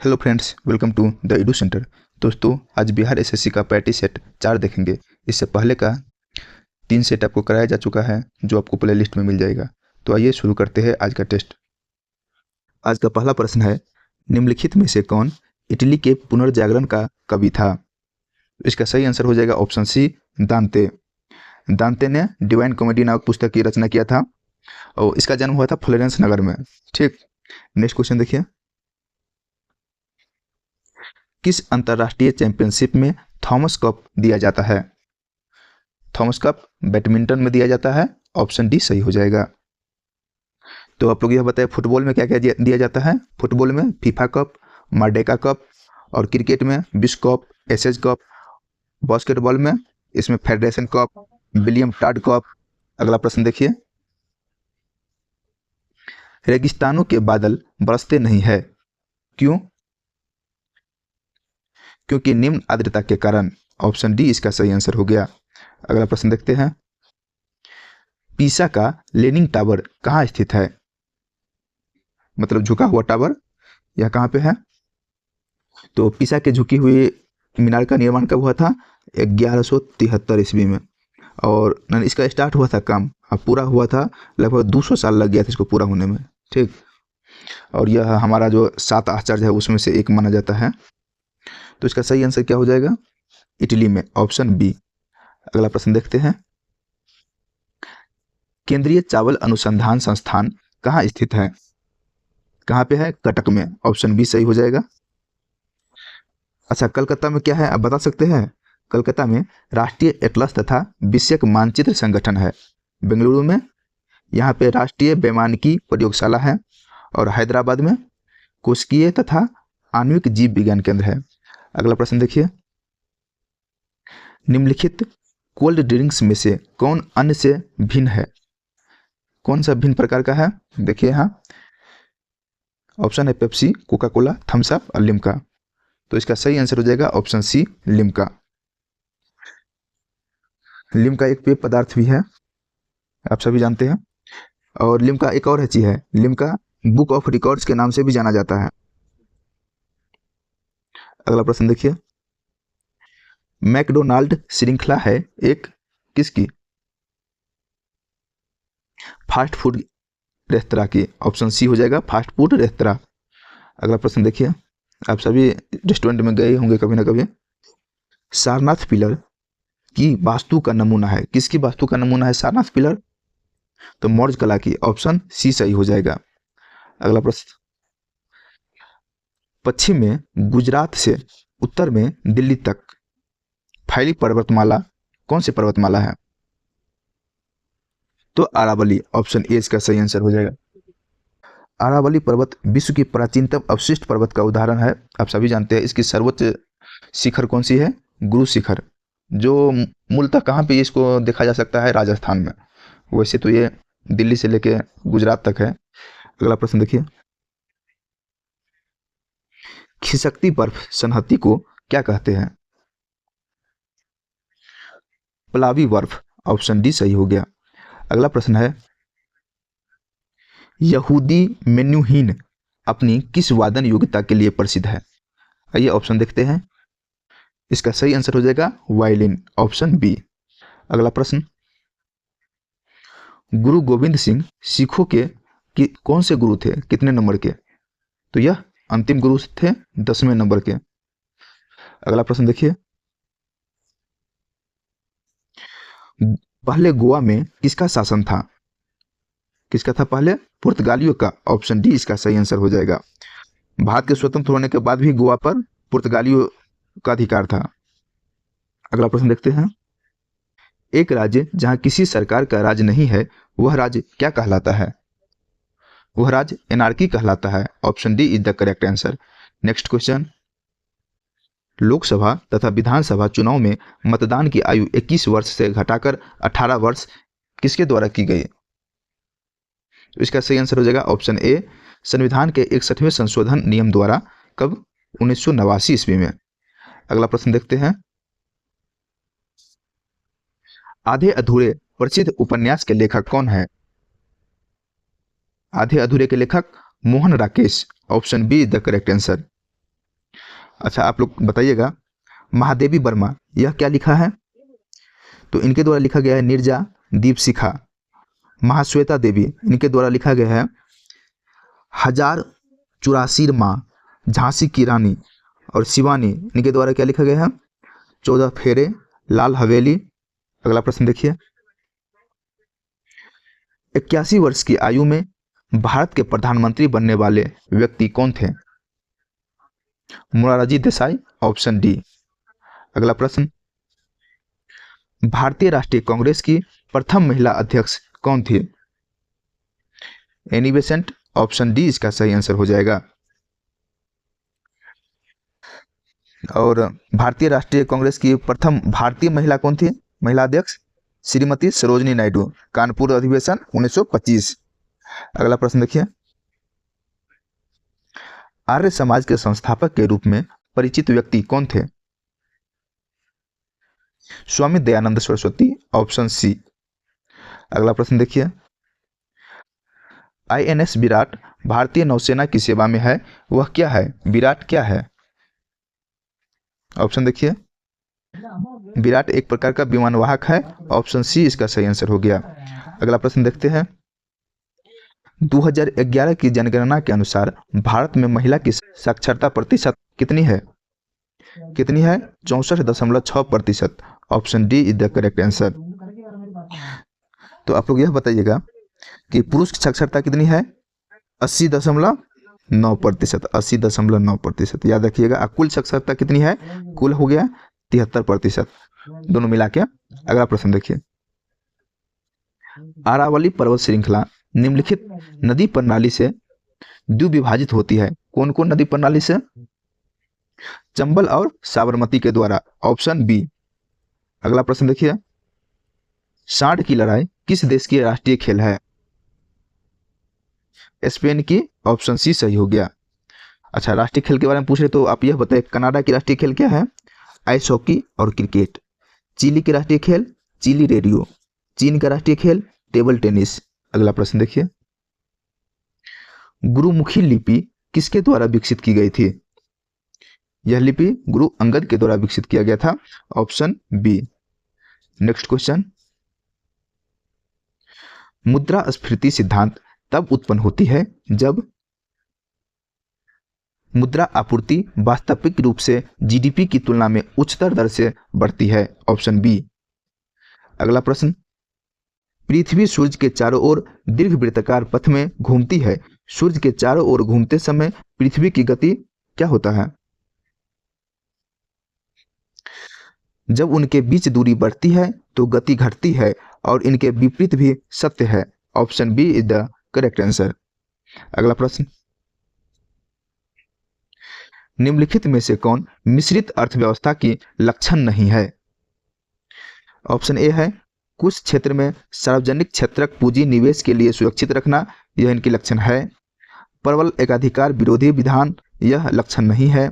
Hello friends, welcome to the edu centre. दोस्तों, आज Bihar SSC का पैटी सेट 4 देखेंगे। इससे पहले का 3 सेट आपको कराया जा चुका है, जो आपको प्ले लिस्ट में मिल जाएगा। तो आइए शुरू करते हैं आज का टेस्ट। आज का पहला प्रश्न है, निम्नलिखित में से कौन इटली के पुनर्जागरण का कवि था? इसका सही आंसर हो जाएगा ऑप्शन सी, दांते। दांते ने डिवाइन कॉमेडी नामक पुस्तक की रचना किया था और इसका जन्म हुआ था फ्लोरेंस नगर में। ठीक, नेक्स्ट क्वेश्चन देखिए। किस अंतर्राष्ट्रीय चैंपियनशिप में थॉमस कप दिया जाता है? थॉमस कप बैडमिंटन में दिया जाता है। ऑप्शन डी सही हो जाएगा। तो आप लोग यह बताएं, फुटबॉल में क्या क्या दिया जाता है? फुटबॉल में फीफा कप, मर्डेका कप, और क्रिकेट में विश्व कप, एसएज कप। बास्केटबॉल में इसमें federation cup, William Tod cup. अगला प्रश्न देखिए। रेगिस्तानों के बादल बरसते नहीं है, क्यों? क्योंकि निम्न आर्द्रता के कारण। ऑप्शन डी इसका सही आंसर हो गया। अगला प्रश्न देखते हैं। पीसा का लेनिंग टावर कहाँ स्थित है? मतलब झुका हुआ टावर, यह कहाँ पे है? तो पीसा के झुकी हुई मीनार का निर्माण कब हुआ था? 1173 ईस्वी में। और इसका स्टार्ट हुआ था काम, अब पूरा हुआ था लगभग 200 साल लग गया था इसको पूरा होने में। ठीक, और यह हमारा जो 7 आश्चर्य है उसमें से एक माना जाता है। तो इसका सही आंसर क्या हो जाएगा? इटली में, ऑप्शन बी। अगला प्रश्न देखते हैं। केंद्रीय चावल अनुसंधान संस्थान कहाँ स्थित है? कहाँ पे है? कटक में। ऑप्शन बी सही हो जाएगा। अच्छा, कलकत्ता में क्या है आप बता सकते हैं? कलकत्ता में राष्ट्रीय एटलस तथा विषयक मानचित्र संगठन है। बेंगलुरु में यहाँ पे राष्ट्रीय वैमानिकी प्रयोगशाला है। और हैदराबाद में कोशिकीय तथा आणविक जीव विज्ञान केंद्र है। अगला प्रश्न देखिए। निम्नलिखित कोल्ड ड्रिंक्स में से कौन अन्य से भिन्न है? कौन सा भिन्न प्रकार का है? देखिए यहाँ ऑप्शन है Pepsi, Coca Cola, Thums Up और लिम्का। तो इसका सही आंसर हो जाएगा ऑप्शन सी, लिम्का। लिम्का एक पेय पदार्थ भी है, आप सभी जानते हैं। और लिम्का एक और चीज है, लिम्का बुक ऑफ रिकॉर्ड्स के नाम से भी जाना जाता है। अगला प्रश्न देखिए। मैकडोनाल्ड श्रृंखला है एक किसकी? फास्ट फूड रेस्तरां की। ऑप्शन सी हो जाएगा, फास्ट फूड रेस्तरां। अगला प्रश्न देखिए। आप सभी रेस्टोरेंट में गए होंगे कभी ना कभी। सारनाथ पिलर की वास्तु का नमूना है, किसकी वास्तु का नमूना है सारनाथ पिलर? तो मौर्य कला की। ऑप्शन सी सही हो जाएगा। अगला प्रश्न। पश्चिम में गुजरात से उत्तर में दिल्ली तक फैली पर्वतमाला कौन सी पर्वतमाला है? तो अरावली। ऑप्शन ए इसका सही आंसर हो जाएगा। अरावली पर्वत विश्व की प्राचीनतम अवशिष्ट पर्वत का उदाहरण है, आप सभी जानते हैं। इसकी सर्वोच्च शिखर कौन सी है? गुरु शिखर, जो मूलतः कहाँ पे इसको देखा जा सकता है? राजस्थान में। वैसे तो ये दिल्ली से लेके गुजरात तक है। अगला प्रश्न देखिए। खिसकती बर्फ सनहती को क्या कहते हैं? प्लावी बर्फ। ऑप्शन डी सही हो गया। अगला प्रश्न है, यहूदी मेन्यूहीन अपनी किस वादन योग्यता के लिए प्रसिद्ध है? आइए ऑप्शन देखते हैं। इसका सही आंसर हो जाएगा वायलिन। Option B. अगला प्रश्न। गुरु गोविंद सिंह सिखों के कौन से गुरु थे, कितने नंबर के? तो यह अंतिम गुरु थे, 10वें नंबर के। अगला प्रश्न देखिए। पहले गोवा में किसका शासन था? किसका था पहले? पुर्तगालियों का। ऑप्शन डी इसका सही आंसर हो जाएगा। भारत के स्वतंत्र होने के बाद भी गोवा पर पुर्तगालियों का अधिकार था। अगला प्रश्न देखते हैं। एक राज्य जहां किसी सरकार का राज नहीं है, वह राज्य क्या कहलाता है? वह राज्य एनार्की कहलाता है। Option D is the correct answer. Next question. Lok Sabha तथा विधानसभा चुनाव में मतदान की आयु 21 वर्ष से घटाकर 18 वर्ष किसके द्वारा की गई? तो इसका सही आंसर हो जाएगा ऑप्शन ए, संविधान के 61वें संशोधन नियम द्वारा। कब? 1989 ईस्वी में। अगला प्रश्न देखते हैं। आधे अधूरे प्रसिद्ध उपन्यास के लेखक कौन है? आधे अधूरे के लेखक Mohan Rakesh. Option be the correct answer. अच्छा, आप लोग बताइएगा, महादेवी वर्मा यह क्या लिखा है? तो इनके द्वारा लिखा गया है नीरजा दीपशिखा। महाश्वेता देवी, इनके द्वारा लिखा गया है 1084 माँ, झांसी की रानी। और शिवानी, इनके द्वारा क्या लिखा गया है? 14 फेरे, लाल हवेली। अगला प्रश्न देखिए, 81 वर्ष की आयु में भारत के प्रधानमंत्री बनने वाले व्यक्ति कौन थे? Morarji Desai, option D. अगला प्रश्न, भारतीय राष्ट्रीय कांग्रेस की प्रथम महिला अध्यक्ष कौन थी? एनी बेसेंट, ऑप्शन डी इसका सही आंसर हो जाएगा। और भारतीय राष्ट्रीय कांग्रेस की प्रथम भारतीय महिला कौन थी? महिला अध्यक्ष श्रीमती सरोजनी नायडू, कानपुर अधिवेशन 1925। अगला प्रश्न देखिए, आर्य समाज के संस्थापक के रूप में परिचित व्यक्ति कौन थे? Swami Dayanand Saraswati, option C. अगला प्रश्न देखिए, INS विराट भारतीय नौसेना की सेवा में है, वह क्या है? विराट क्या है? ऑप्शन देखिए, विराट एक प्रकार का विमान वाहक है, ऑप्शन सी इसका सही आंसर हो गया। अगला प्रश्न देखते हैं, 2011 की जनगणना के अनुसार भारत में महिला की साक्षरता प्रतिशत कितनी है? कितनी है? 64.6%। Option D is the correct answer. तो आप लोग यह बताइएगा कि पुरुष की साक्षरता कितनी है? 80.9%। 80.9%, याद रखिएगा। कुल साक्षरता कितनी है? कुल हो गया 73%, दोनों मिला के। अगला प्रश्न देखिए, अरावली पर्वत श्रृंखला निम्नलिखित नदी प्रणाली से द्विविभाजित होती है, कौन कौन नदी प्रणाली से? चंबल और साबरमती के द्वारा, ऑप्शन बी। अगला प्रश्न देखिए, सांड की लड़ाई किस देश की राष्ट्रीय खेल है? स्पेन की, ऑप्शन सी सही हो गया। अच्छा, राष्ट्रीय खेल के बारे में पूछ रहे तो आप यह बताएं, कनाडा की राष्ट्रीय खेल क्या है? आइस हॉकी और क्रिकेट। चिली की राष्ट्रीय खेल चिली रेडियो। चीन का राष्ट्रीय खेल टेबल टेनिस। अगला प्रश्न देखिए, गुरुमुखी लिपि किसके द्वारा विकसित की गई थी? यह लिपि गुरु अंगद के द्वारा विकसित किया गया था, ऑप्शन बी। नेक्स्ट क्वेश्चन, मुद्रास्फीति सिद्धांत तब उत्पन्न होती है जब मुद्रा आपूर्ति वास्तविक रूप से जीडीपी की तुलना में उच्चतर दर से बढ़ती है, ऑप्शन बी। अगला प्रश्न, पृथ्वी सूर्य के चारों ओर दीर्घवृत्ताकार पथ में घूमती है, सूर्य के चारों ओर घूमते समय पृथ्वी की गति क्या होता है? जब उनके बीच दूरी बढ़ती है तो गति घटती है, और इनके विपरीत भी सत्य है, option B is the correct answer. अगला प्रश्न, निम्नलिखित में से कौन मिश्रित अर्थव्यवस्था की लक्षण नहीं है? ऑप्शन ए है, कुछ क्षेत्र में सार्वजनिक क्षेत्रक पूंजी निवेश के लिए सुरक्षित रखना, यह इनकी लक्षण है। प्रबल एकाधिकार विरोधी विधान, यह लक्षण नहीं है।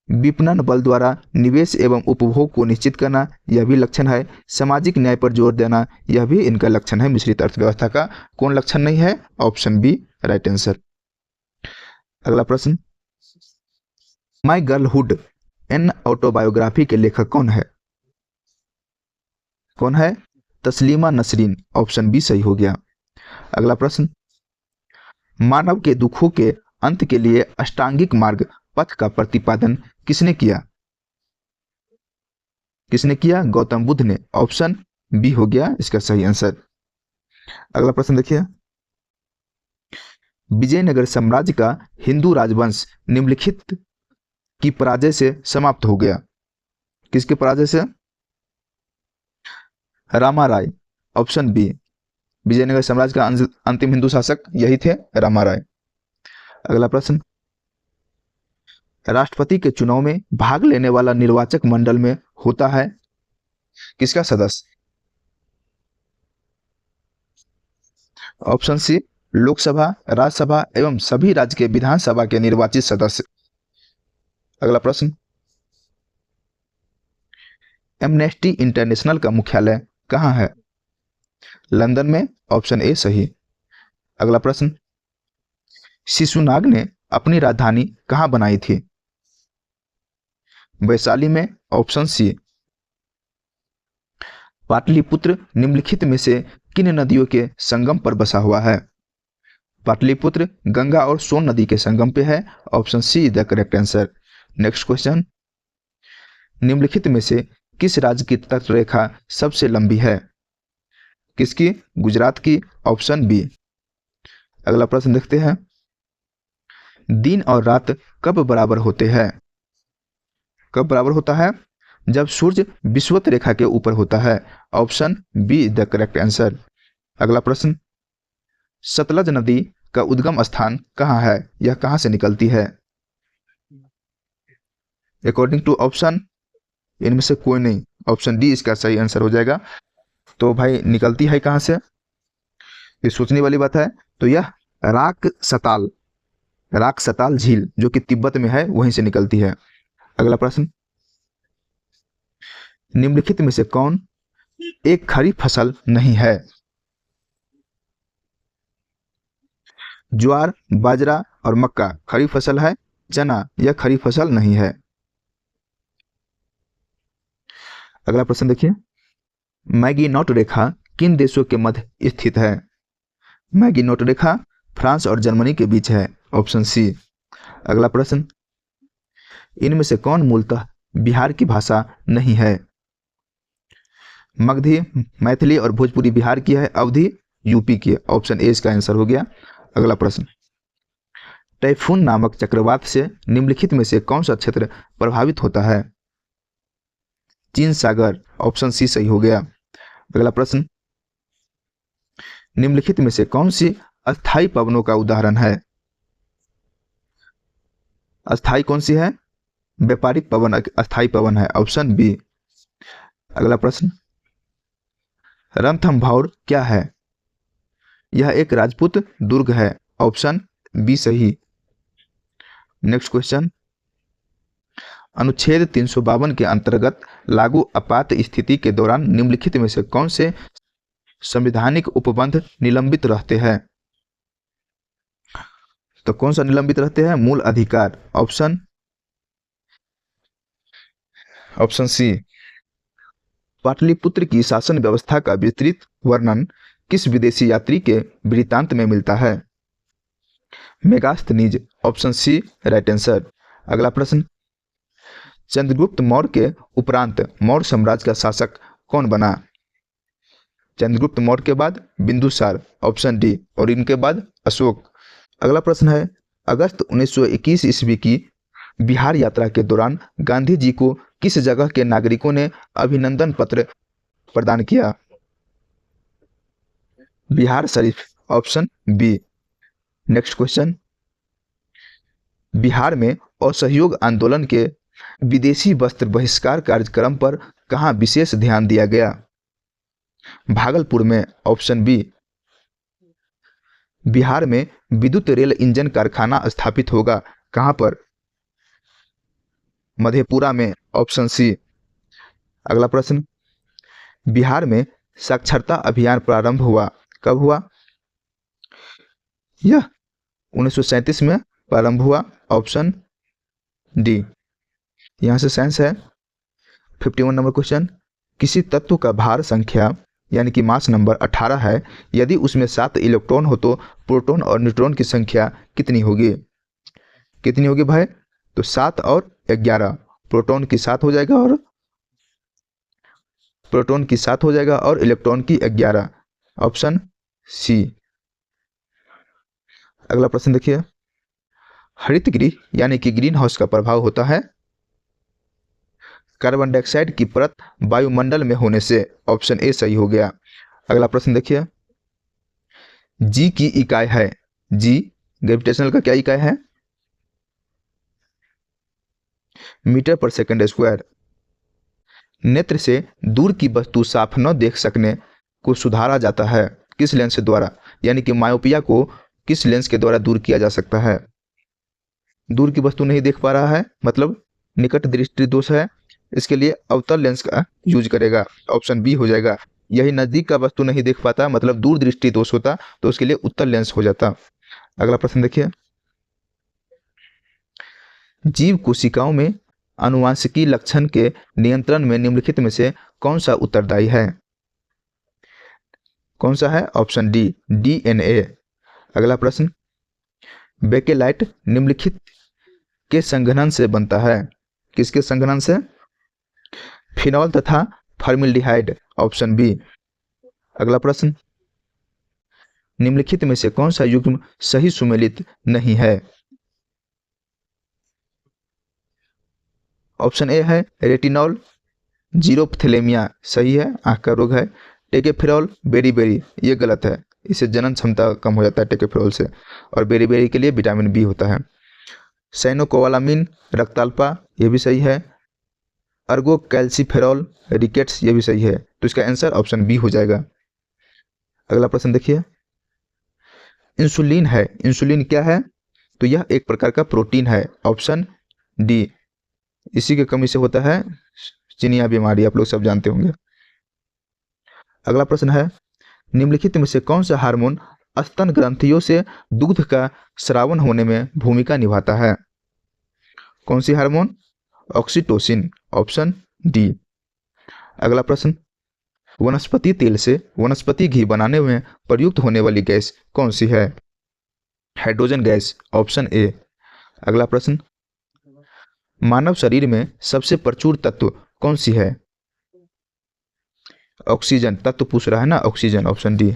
विपणन बल द्वारा निवेश एवं उपभोग को निश्चित करना, यह भी लक्षण है। सामाजिक न्याय पर जोर देना, यह भी इनका लक्षण है। मिश्रित अर्थव्यवस्था का कौन लक्षण नहीं है? Option B right answer. अगला प्रश्न, माई गर्लहुड एन ऑटोबायोग्राफी के लेखक कौन है? कौन है? तस्लीमा नसरीन, ऑप्शन बी सही हो गया। अगला प्रश्न, मानव के दुखों के अंत के लिए अष्टांगिक मार्ग पथ का प्रतिपादन किसने किया? किसने किया? गौतम बुद्ध ने, ऑप्शन बी हो गया इसका सही आंसर। अगला प्रश्न देखिए, विजयनगर साम्राज्य का हिंदू राजवंश निम्नलिखित की पराजय से समाप्त हो गया, किसके पराजय से? रामा राय, ऑप्शन बी। विजयनगर साम्राज्य का अंतिम हिंदू शासक यही थे, रामा राय। अगला प्रश्न, राष्ट्रपति के चुनाव में भाग लेने वाला निर्वाचक मंडल में होता है किसका सदस्य? ऑप्शन सी, लोकसभा, राज्यसभा एवं सभी राज्य के विधानसभा के निर्वाचित सदस्य। अगला प्रश्न, एमनेस्टी इंटरनेशनल का मुख्यालय कहां है? लंदन में, ऑप्शन ए सही। अगला प्रश्न, शिशुनाग ने अपनी राजधानी कहां बनाई थी? वैशाली में, ऑप्शन सी। पाटलिपुत्र निम्नलिखित में से किन नदियों के संगम पर बसा हुआ है? पाटलिपुत्र गंगा और सोन नदी के संगम पे है, option see the correct answer. Next question, निम्नलिखित में से किस राज्य की तट रेखा सबसे लंबी है? किसकी? गुजरात की, ऑप्शन बी। अगला प्रश्न देखते हैं, दिन और रात कब बराबर होते हैं? कब बराबर होता है? जब सूर्य विषुवत रेखा के ऊपर होता है, option be the correct answer. अगला प्रश्न, सतलज नदी का उद्गम स्थान कहाँ है? यह कहाँ से निकलती है? अकॉर्डिंग टू ऑप्शन इनमें से कोई नहीं, ऑप्शन डी इसका सही आंसर हो जाएगा। तो भाई निकलती है कहाँ से? ये सोचने वाली बात है। तो यह राक सताल झील जो कि तिब्बत में है वहीं से निकलती है। अगला प्रश्न, निम्नलिखित में से कौन एक खरीफ फसल नहीं है? ज्वार, बाजरा और मक्का खरीफ फसल है, चना यह खरीफ फसल नहीं है। अगला प्रश्न देखिए, मैगीनॉट रेखा किन देशों के मध्य स्थित है? मैगीनॉट रेखा फ्रांस और जर्मनी के बीच है, ऑप्शन सी। अगला प्रश्न, इनमें से कौन मूलतः बिहार की भाषा नहीं है? मगधी, मैथिली और भोजपुरी बिहार की है, अवधी यूपी की है, ऑप्शन ए इसका आंसर हो गया। अगला प्रश्न, टाइफून नामक चक्रवात से निम्नलिखित में से कौन सा क्षेत्र प्रभावित होता है? चीन सागर, ऑप्शन सी सही हो गया। अगला प्रश्न, निम्नलिखित में से कौन सी अस्थायी पवनों का उदाहरण है? अस्थायी कौन सी है? व्यापारिक पवन अस्थायी पवन है, ऑप्शन बी। अगला प्रश्न, रणथंभौर क्या है? यह एक राजपूत दुर्ग है, ऑप्शन बी सही। नेक्स्ट क्वेश्चन, अनुच्छेद 352 के अंतर्गत लागू आपात स्थिति के दौरान निम्नलिखित में से कौन से संवैधानिक उपबंध निलंबित रहते हैं? तो कौन सा निलंबित रहते हैं? मूल अधिकार, ऑप्शन सी। पाटलिपुत्र की शासन व्यवस्था का विस्तृत वर्णन किस विदेशी यात्री के वृत्तांत में मिलता है? Megasthenes, option C right answer. अगला प्रश्न, चंद्रगुप्त मौर्य के उपरांत मौर्य साम्राज्य का शासक कौन बना? चंद्रगुप्त मौर्य के बाद बिंदुसार, ऑप्शन डी, और इनके बाद अशोक। अगला प्रश्न है, अगस्त 1921 ईस्वी की बिहार यात्रा के दौरान गांधी जी को किस जगह के नागरिकों ने अभिनंदन पत्र प्रदान किया? Bihar Sharif, option B. Next question, Bihar में असहयोग आंदोलन के विदेशी वस्त्र बहिष्कार कार्यक्रम पर कहां विशेष ध्यान दिया गया? भागलपुर में, ऑप्शन बी। बिहार में विद्युत रेल इंजन कारखाना स्थापित होगा, कहां पर? मधेपुरा में, ऑप्शन सी। अगला प्रश्न, बिहार में साक्षरता अभियान प्रारंभ हुआ, कब हुआ? यह 1937 में प्रारंभ हुआ, ऑप्शन डी। यहां से साइंस है। 51 नंबर क्वेश्चन, किसी तत्व का भार संख्या यानी कि मास नंबर 18 है, यदि उसमें 7 इलेक्ट्रॉन हो तो प्रोटॉन और न्यूट्रॉन की संख्या कितनी होगी? कितनी होगी भाई? तो 7 और 11, प्रोटॉन की 7 हो जाएगा और इलेक्ट्रॉन की 11, ऑप्शन सी। अगला प्रश्न देखिए, हरित गृह यानी कि ग्रीन हाउस का प्रभाव होता है कार्बन डाइऑक्साइड की परत वायुमंडल में होने से, ऑप्शन ए सही हो गया। अगला प्रश्न देखिए, जी की इकाई है, जी ग्रेविटेशनल का क्या इकाई है? मीटर पर सेकंड स्क्वायर। नेत्र से दूर की वस्तु साफ न देख सकने को सुधारा जाता है किस लेंस द्वारा? यानी कि मायोपिया को किस लेंस के द्वारा दूर किया जा सकता है? दूर की वस्तु नहीं देख पा रहा है मतलब निकट दृष्टि दोष है, इसके लिए अवतल लेंस का यूज करेगा, ऑप्शन बी हो जाएगा। यही नजदीक का वस्तु नहीं देख पाता मतलब दूर दृष्टि दोष होता तो उसके लिए उत्तल लेंस हो जाता। अगला प्रश्न देखिए, जीव कोशिकाओं में आनुवांशिकी लक्षण के नियंत्रण में निम्नलिखित में से कौन सा उत्तरदायी है? कौन सा है? Option D, DNA. अगला प्रश्न, बेकेलाइट निम्नलिखित के संघनन से बनता है? किसके संघनन से? फिनॉल तथा फॉर्मल्डिहाइड, ऑप्शन बी। अगला प्रश्न, निम्नलिखित में से कौन सा युग्म सही सुमेलित नहीं है? ऑप्शन ए है रेटिनॉल, जीरोप्थेलेमिया सही है, आंख का रोग है। टेकेफेरॉल, बेरीबेरी ये गलत है, इससे जनन क्षमता कम हो जाता है टेकेफेरॉल से, और बेरीबेरी के लिए विटामिन बी होता है। साइनोकोबालामिन, रक्ताल्पा ये भी सही है। अर्गो कैल्सीफेरॉल, रिकेट्स ये भी सही है, तो इसका आंसर ऑप्शन बी हो जाएगा। अगला प्रश्न देखिए, इंसुलिन है, इंसुलिन क्या है? तो यह एक प्रकार का प्रोटीन है, ऑप्शन डी। इसी की कमी से होता है चिनिया बीमारी, आप लोग सब जानते होंगे। अगला प्रश्न है, निम्नलिखित में से कौन सा हार्मोन स्तन ग्रंथियों से दूध का स्रावन होने में भूमिका निभाता है? कौन सी हार्मोन? Oxytocin, option D. अगला प्रश्न, वनस्पति तेल से वनस्पति घी बनाने में प्रयुक्त होने वाली गैस कौन सी है? Hydrogen gas, option A. अगला प्रश्न, मानव शरीर में सबसे प्रचुर तत्व कौन सी है? ऑक्सीजन, तत्व पूछ रहा है ना, ऑक्सीजन, ऑप्शन डी।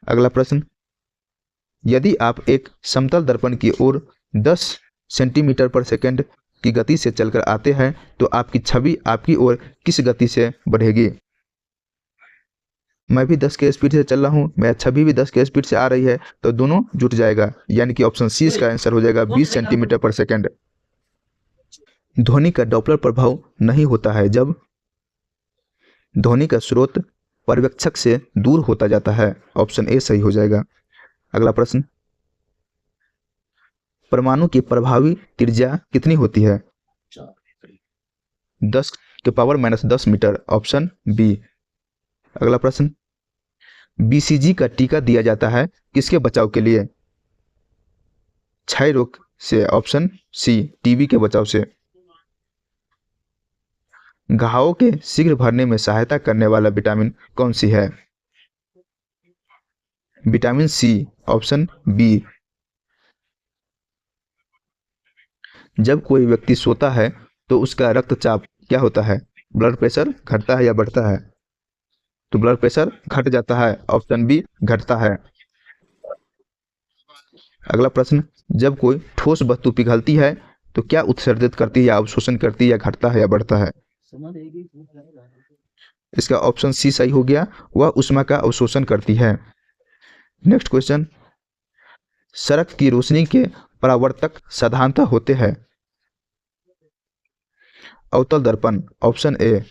अगला प्रश्न, यदि आप एक समतल दर्पण की ओर 10 सेंटीमीटर पर सेकंड की गति से चलकर आते हैं तो आपकी छवि आपकी ओर किस गति से बढ़ेगी? मैं भी 10 के स्पीड से चल रहा हूँ, मेरा छवि भी 10 के स्पीड से आ रही है, तो दोनों जुट जाएगा, यानी कि ऑप्शन सी इसका आंसर हो जाएगा, 20 सेंटीमीटर पर सेकंड। ध्वनि का डॉपलर प्रभाव नहीं होता है जब ध्वनि का स्रोत पर्यवेक्षक से दूर होता जाता है, ऑप्शन ए सही हो जाएगा। अगला प्रश्न, परमाणु की प्रभावी त्रिज्या कितनी होती है? 10⁻⁻10 मीटर, ऑप्शन बी। अगला प्रश्न, बीसीजी का टीका दिया जाता है किसके बचाव के लिए? क्षय रोग से, ऑप्शन सी, टीबी के बचाव से। घावों के शीघ्र भरने में सहायता करने वाला विटामिन कौन सी है? Vitamin C, option B. जब कोई व्यक्ति सोता है तो उसका रक्तचाप क्या होता है? ब्लड प्रेशर घटता है या बढ़ता है? तो ब्लड प्रेशर घट जाता है, ऑप्शन बी, घटता है। अगला प्रश्न, जब कोई ठोस वस्तु पिघलती है तो क्या उत्सर्जित करती है या अवशोषण करती है, या घटता है या बढ़ता है? इसका ऑप्शन सी सही हो गया, वह ऊष्मा का अवशोषण करती है। नेक्स्ट क्वेश्चन, सड़क की रोशनी के परावर्तक साधारणतः होते हैं? अवतल दर्पण, ऑप्शन ए।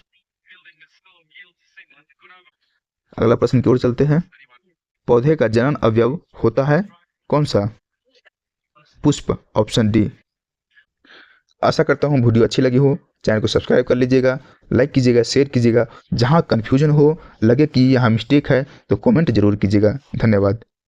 अगला प्रश्न की ओर चलते हैं, पौधे का जनन अवयव होता है कौन सा? पुष्प, ऑप्शन डी। आशा करता हूँ वीडियो अच्छी लगी हो, चैनल को सब्सक्राइब कर लीजिएगा, लाइक कीजिएगा, शेयर कीजिएगा। जहाँ कन्फ्यूजन हो, लगे कि यहाँ मिस्टेक है तो कमेंट जरूर कीजिएगा। धन्यवाद।